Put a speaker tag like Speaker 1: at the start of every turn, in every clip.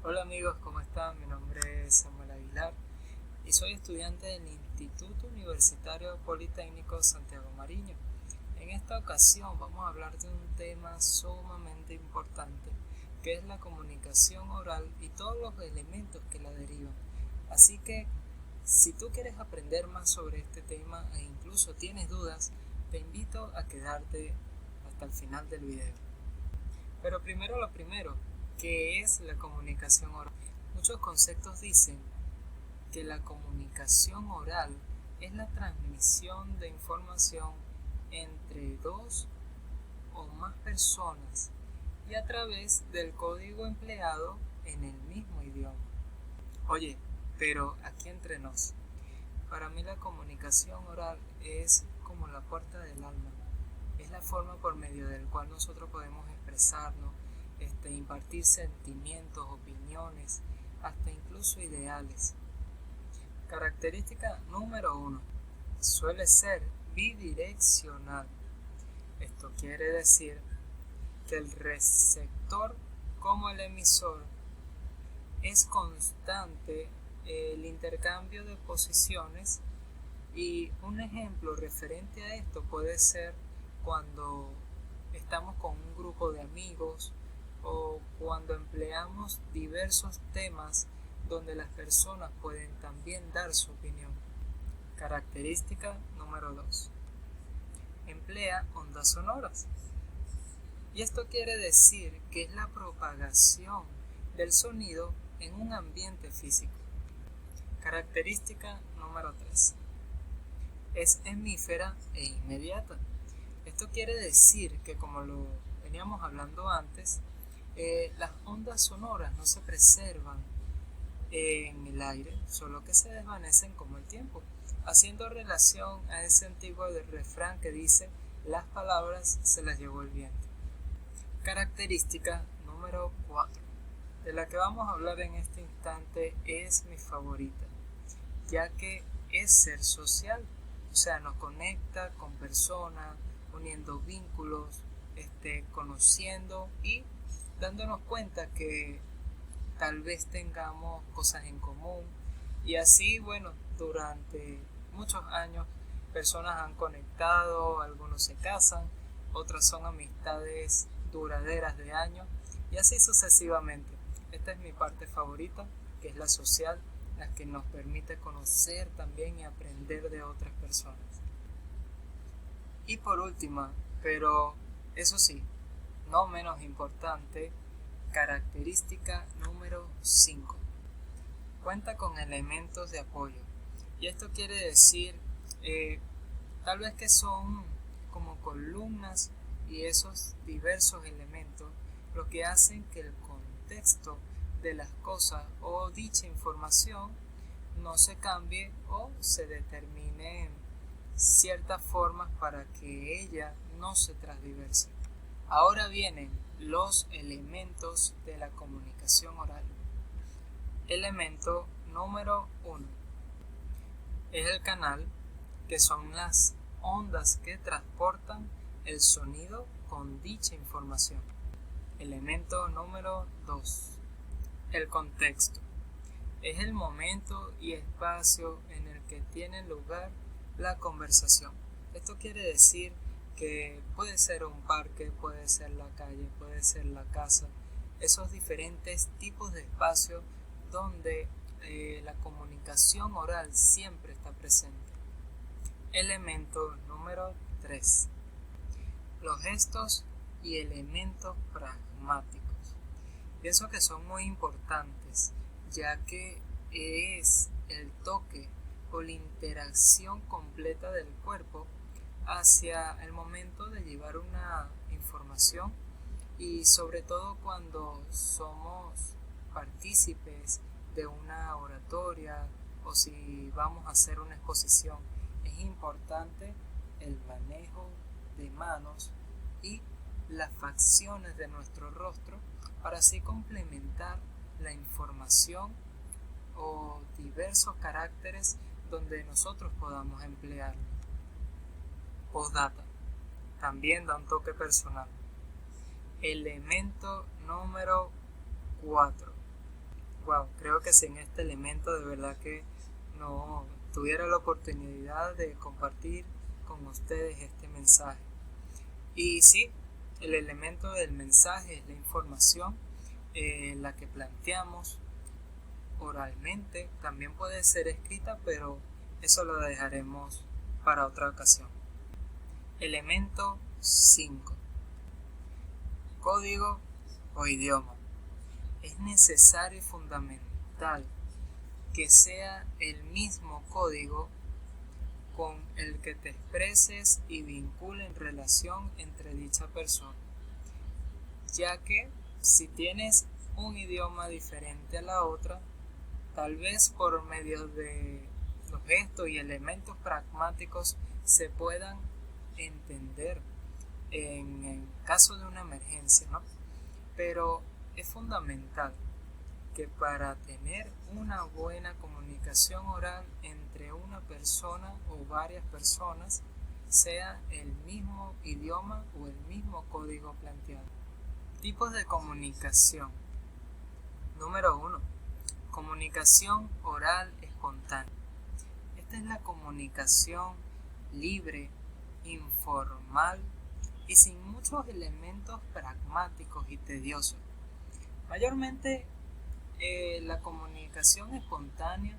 Speaker 1: Hola amigos, ¿cómo están? Mi nombre es Samuel Aguilar y soy estudiante del Instituto Universitario Politécnico Santiago Mariño. En esta ocasión vamos a hablar de un tema sumamente importante que es la comunicación oral y todos los elementos que la derivan. Así que si tú quieres aprender más sobre este tema e incluso tienes dudas, te invito a quedarte hasta el final del video. Pero primero lo primero, ¿qué es la comunicación oral? Muchos conceptos dicen que la comunicación oral es la transmisión de información entre dos o más personas y a través del código empleado en el mismo idioma. Oye, pero aquí entre nos, para mí la comunicación oral es como la puerta del alma. Es la forma por medio del cual nosotros podemos expresarnos, impartir sentimientos, opiniones, hasta incluso ideales. Característica número 1. Suele ser bidireccional. Esto quiere decir que el receptor como el emisor es constante el intercambio de posiciones, y un ejemplo referente a esto puede ser cuando estamos con un grupo de amigos o cuando empleamos diversos temas donde las personas pueden también dar su opinión. Característica número 2. Emplea ondas sonoras. Y esto quiere decir que es la propagación del sonido en un ambiente físico. Característica número 3. Es hemífera e inmediata. Esto quiere decir que, como lo veníamos hablando antes, las ondas sonoras no se preservan en el aire, solo que se desvanecen como el tiempo, haciendo relación a ese antiguo refrán que dice: las palabras se las llevó el viento. Característica número 4, de la que vamos a hablar en este instante, es mi favorita, ya que es ser social. O sea, nos conecta con personas, uniendo vínculos, conociendo y dándonos cuenta que tal vez tengamos cosas en común. Y así, bueno, durante muchos años personas han conectado, algunos se casan, otras son amistades duraderas de años y así sucesivamente. Esta es mi parte favorita, que es la social, la que nos permite conocer también y aprender de otras personas. Y por última, pero eso sí, no menos importante, característica número 5. Cuenta con elementos de apoyo. Y esto quiere decir, tal vez que son como columnas, y esos diversos elementos lo que hacen que el contexto de las cosas o dicha información no se cambie o se determine ciertas formas para que ella no se transdiverse. Ahora vienen los elementos de la comunicación oral. Elemento número 1 es el canal, que son las ondas que transportan el sonido con dicha información. Elemento número 2, el contexto. Es el momento y espacio en el que tiene lugar la conversación. Esto quiere decir que puede ser un parque, puede ser la calle, puede ser la casa, esos diferentes tipos de espacios donde la comunicación oral siempre está presente. Elemento número 3, los gestos y elementos pragmáticos. Pienso que son muy importantes, ya que es el toque o la interacción completa del cuerpo hacia el momento de llevar una información, y sobre todo cuando somos partícipes de una oratoria o si vamos a hacer una exposición. Es importante el manejo de manos y las facciones de nuestro rostro para así complementar la información o diversos caracteres donde nosotros podamos emplearlo. Postdata, también da un toque personal. Elemento número 4, Wow, creo que sin este elemento de verdad que no tuviera la oportunidad de compartir con ustedes este mensaje. Y sí, el elemento del mensaje es la información, la que planteamos oralmente, también puede ser escrita, pero eso lo dejaremos para otra ocasión. Elemento 5. Código o idioma. Es necesario y fundamental que sea el mismo código con el que te expreses y vinculen relación entre dicha persona, ya que si tienes un idioma diferente a la otra, tal vez por medio de los gestos y elementos pragmáticos se puedan entender en caso de una emergencia, ¿no? Pero es fundamental que para tener una buena comunicación oral entre una persona o varias personas sea el mismo idioma o el mismo código planteado. Tipos de comunicación. Número 1. Comunicación oral espontánea. Esta es la comunicación libre, informal y sin muchos elementos pragmáticos y tediosos. Mayormente la comunicación espontánea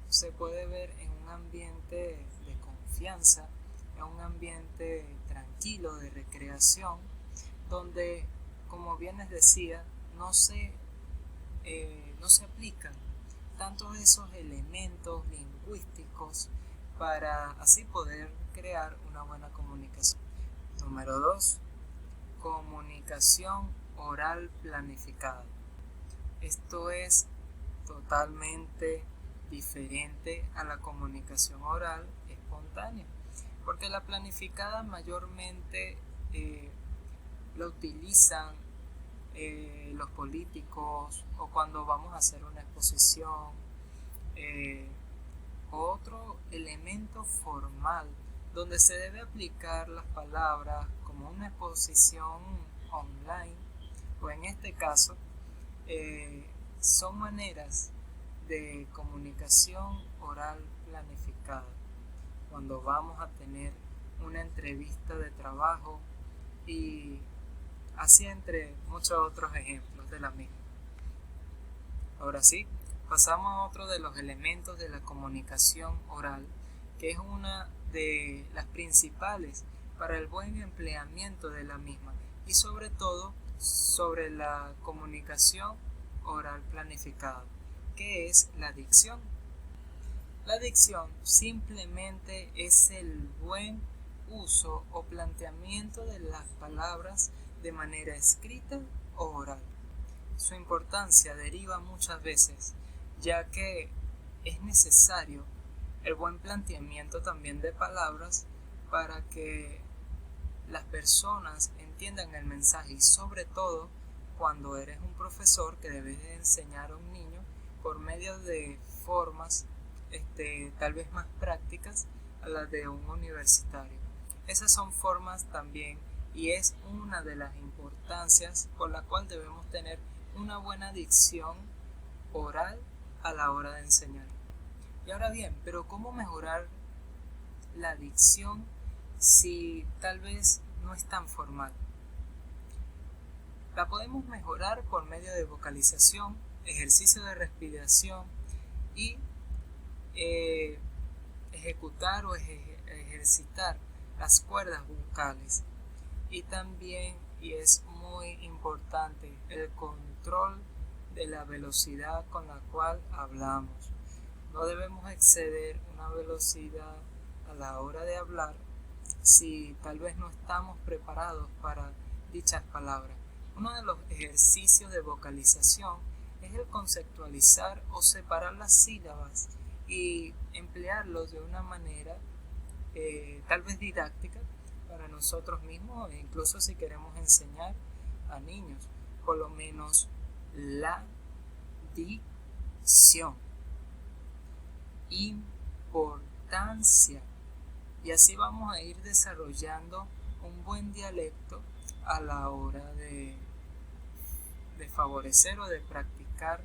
Speaker 1: se puede ver en un ambiente de confianza, en un ambiente tranquilo de recreación, donde, como bien les decía, no se aplican tantos esos elementos lingüísticos para así poder crear una buena comunicación. Número 2. Comunicación oral planificada. Esto es totalmente diferente a la comunicación oral espontánea, porque la planificada mayormente la utilizan los políticos o cuando vamos a hacer una exposición. Otro elemento formal donde se debe aplicar las palabras como una exposición online, o en este caso son maneras de comunicación oral planificada. Cuando vamos a tener una entrevista de trabajo y así entre muchos otros ejemplos de la misma. Ahora sí, pasamos a otro de los elementos de la comunicación oral, que es una de las principales para el buen empleamiento de la misma y sobre todo sobre la comunicación oral planificada, que es la dicción. La dicción simplemente es el buen uso o planteamiento de las palabras de manera escrita o oral. Su importancia deriva muchas veces, ya que es necesario el buen planteamiento también de palabras para que las personas entiendan el mensaje, y sobre todo cuando eres un profesor que debes de enseñar a un niño por medio de formas tal vez más prácticas a las de un universitario. Esas son formas también, y es una de las importancias por la cual debemos tener una buena dicción oral a la hora de enseñar. Y ahora bien, pero ¿cómo mejorar la dicción si tal vez no es tan formal? La podemos mejorar por medio de vocalización, ejercicio de respiración y ejecutar o ejercitar las cuerdas vocales. Y también, y es muy importante, el control de la velocidad con la cual hablamos. No debemos exceder una velocidad a la hora de hablar si tal vez no estamos preparados para dichas palabras. Uno de los ejercicios de vocalización es el conceptualizar o separar las sílabas y emplearlos de una manera tal vez didáctica para nosotros mismos, e incluso si queremos enseñar a niños. Por lo menos la dicción, importancia, y así vamos a ir desarrollando un buen dialecto a la hora de favorecer o de practicar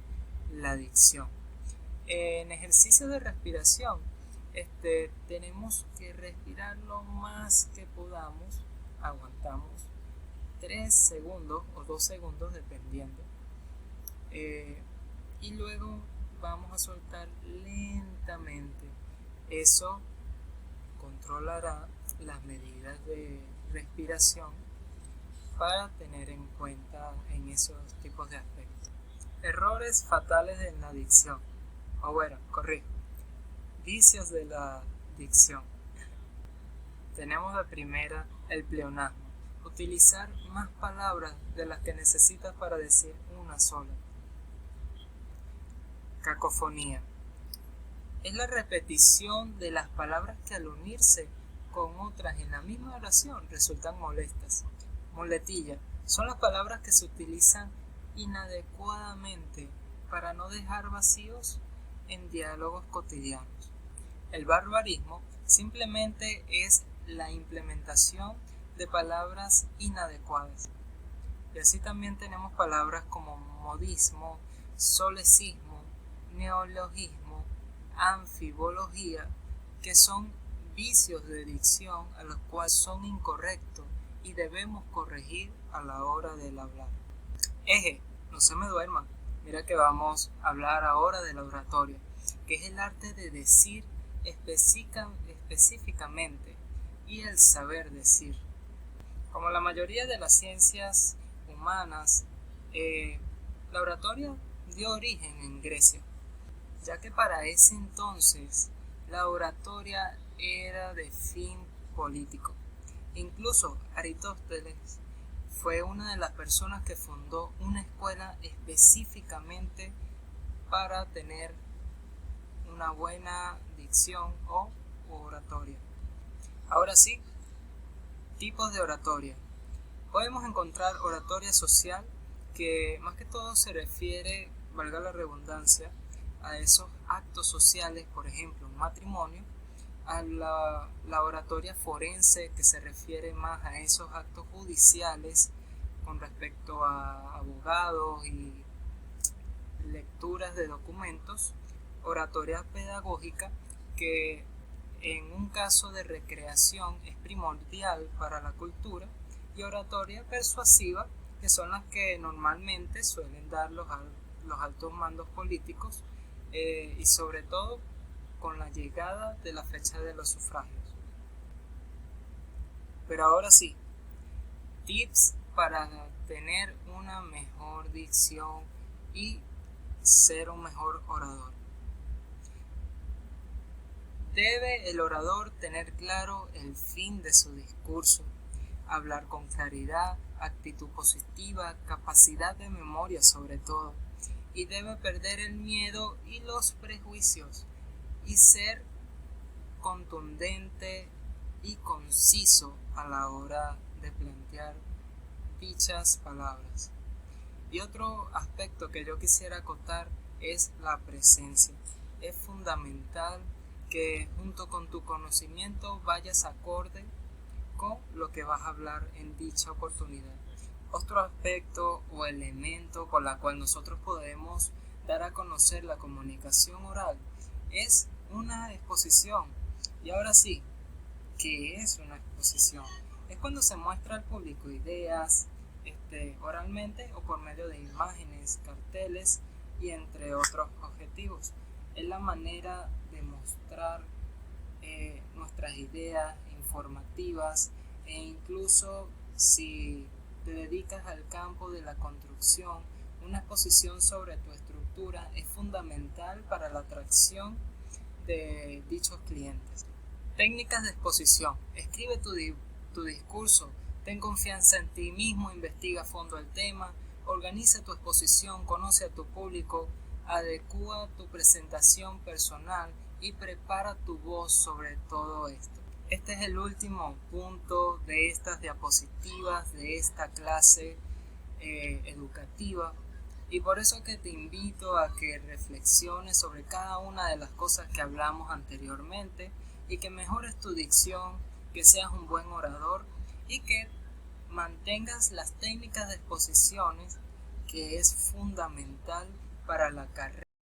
Speaker 1: la dicción. En ejercicio de respiración, tenemos que respirar lo más que podamos, aguantamos 3 segundos o 2 segundos dependiendo, y luego vamos a soltar lentamente. Eso controlará las medidas de respiración para tener en cuenta en esos tipos de aspectos. Errores fatales en la dicción, o bueno, corrijo, vicios de la dicción. Tenemos de primera el pleonasmo, utilizar más palabras de las que necesitas para decir una sola. Cacofonía, es la repetición de las palabras que al unirse con otras en la misma oración resultan molestas. Muletilla, son las palabras que se utilizan inadecuadamente para no dejar vacíos en diálogos cotidianos. El barbarismo simplemente es la implementación de palabras inadecuadas. Y así también tenemos palabras como modismo, solecismo, neologismo, anfibología, que son vicios de dicción a los cuales son incorrectos y debemos corregir a la hora del hablar. No se me duerman, mira que vamos a hablar ahora de la oratoria, que es el arte de decir específicamente y el saber decir. Como la mayoría de las ciencias humanas, la oratoria dio origen en Grecia, ya que para ese entonces la oratoria era de fin político. Incluso Aristóteles fue una de las personas que fundó una escuela específicamente para tener una buena dicción o oratoria. Ahora sí, tipos de oratoria. Podemos encontrar oratoria social, que más que todo se refiere, valga la redundancia, a esos actos sociales, por ejemplo, un matrimonio, a la oratoria forense, que se refiere más a esos actos judiciales con respecto a abogados y lecturas de documentos, oratoria pedagógica, que en un caso de recreación es primordial para la cultura, y oratoria persuasiva, que son las que normalmente suelen dar los altos mandos políticos, y sobre todo con la llegada de la fecha de los sufragios. Pero ahora sí, tips para tener una mejor dicción y ser un mejor orador. Debe el orador tener claro el fin de su discurso, hablar con claridad, actitud positiva, capacidad de memoria sobre todo, y debe perder el miedo y los prejuicios y ser contundente y conciso a la hora de plantear dichas palabras. Y otro aspecto que yo quisiera acotar es la presencia. Es fundamental que junto con tu conocimiento vayas acorde con lo que vas a hablar en dicha oportunidad. Otro aspecto o elemento con la cual nosotros podemos dar a conocer la comunicación oral es una exposición. Y ahora sí, ¿qué es una exposición? Es cuando se muestra al público ideas oralmente o por medio de imágenes, carteles y entre otros objetivos. Es la manera de mostrar nuestras ideas informativas, e incluso si te dedicas al campo de la construcción, una exposición sobre tu estructura es fundamental para la atracción de dichos clientes. Técnicas de exposición. Escribe tu discurso, ten confianza en ti mismo, investiga a fondo el tema, organiza tu exposición, conoce a tu público, adecúa tu presentación personal y prepara tu voz sobre todo esto. Este es el último punto de estas diapositivas, de esta clase educativa, y por eso que te invito a que reflexiones sobre cada una de las cosas que hablamos anteriormente y que mejores tu dicción, que seas un buen orador y que mantengas las técnicas de exposiciones, que es fundamental